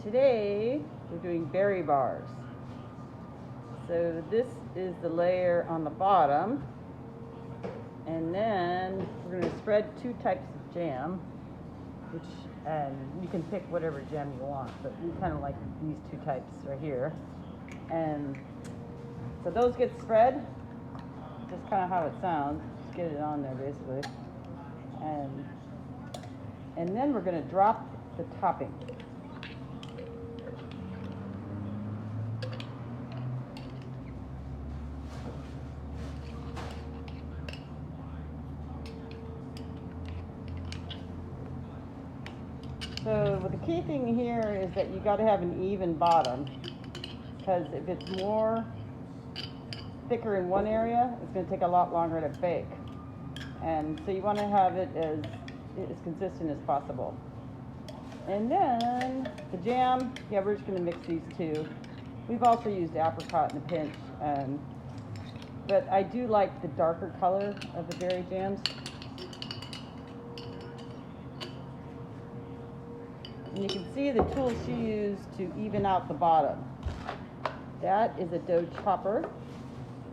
today we're doing berry bars. So this is the layer on the bottom, and then we're going to spread two types of jam, which you can pick whatever jam you want, but we kind of like these two types right here. And so those get spread, just kind of how it sounds, just get it on there basically. And then we're going to drop the topping. So the key thing here is that you got to have an even bottom, because if it's more thicker in one area, it's going to take a lot longer to bake. And so you want to have it as consistent as possible. And then the jam, yeah, we're just going to mix these two. We've also used apricot in a pinch, but I do like the darker color of the berry jams. And you can see the tool she used to even out the bottom. That is a dough chopper.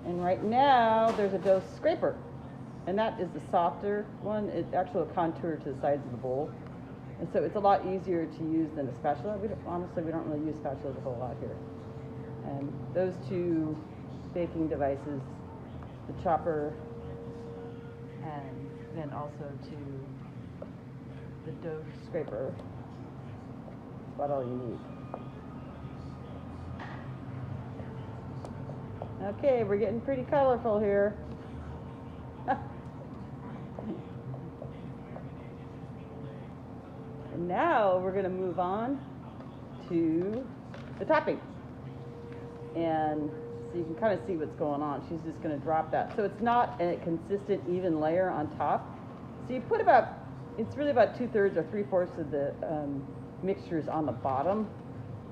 And right now there's a dough scraper. And that is the softer one. It's actually a contour to the sides of the bowl. And so it's a lot easier to use than a spatula. Honestly, we don't really use spatulas a whole lot here. And those two baking devices, the chopper, and then also to the dough scraper, that's about all you need. Okay, we're getting pretty colorful here. And now we're going to move on to the topping. And so you can kind of see what's going on. She's just going to drop that. So it's not a consistent, even layer on top. So you put it's really about 2/3 or 3/4 of the mixtures on the bottom.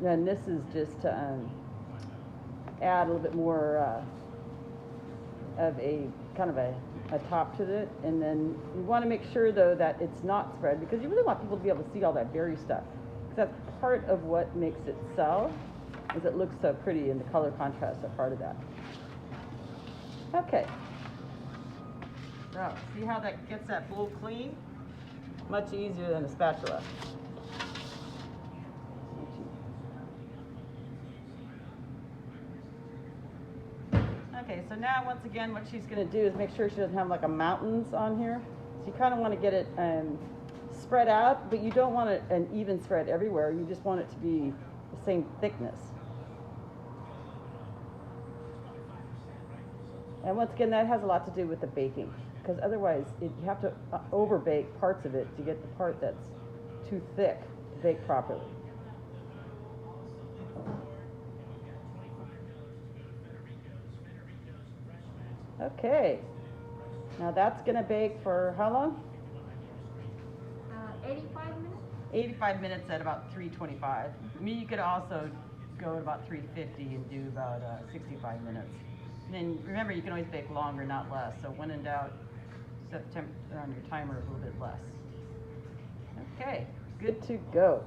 Then this is just to add a little bit more of a kind of a top to it. And then you want to make sure though that it's not spread, because you really want people to be able to see all that berry stuff, because that's part of what makes it sell, is it looks so pretty, and the color contrasts are part of that. Okay, so see how that gets that bowl clean? Much easier than a spatula. Okay, so now once again what she's going to do is make sure she doesn't have like a mountains on here. So you kind of want to get it spread out, but you don't want it an even spread everywhere. You just want it to be the same thickness. And once again, that has a lot to do with the baking, because otherwise you have to over bake parts of it to get the part that's too thick to bake properly. Okay, now that's going to bake for how long? 85 minutes. 85 minutes at about 325. I mean, you could also go at about 350 and do about 65 minutes. And then remember, you can always bake longer, not less. So when in doubt, set the temperature on your timer a little bit less. Okay, good to go.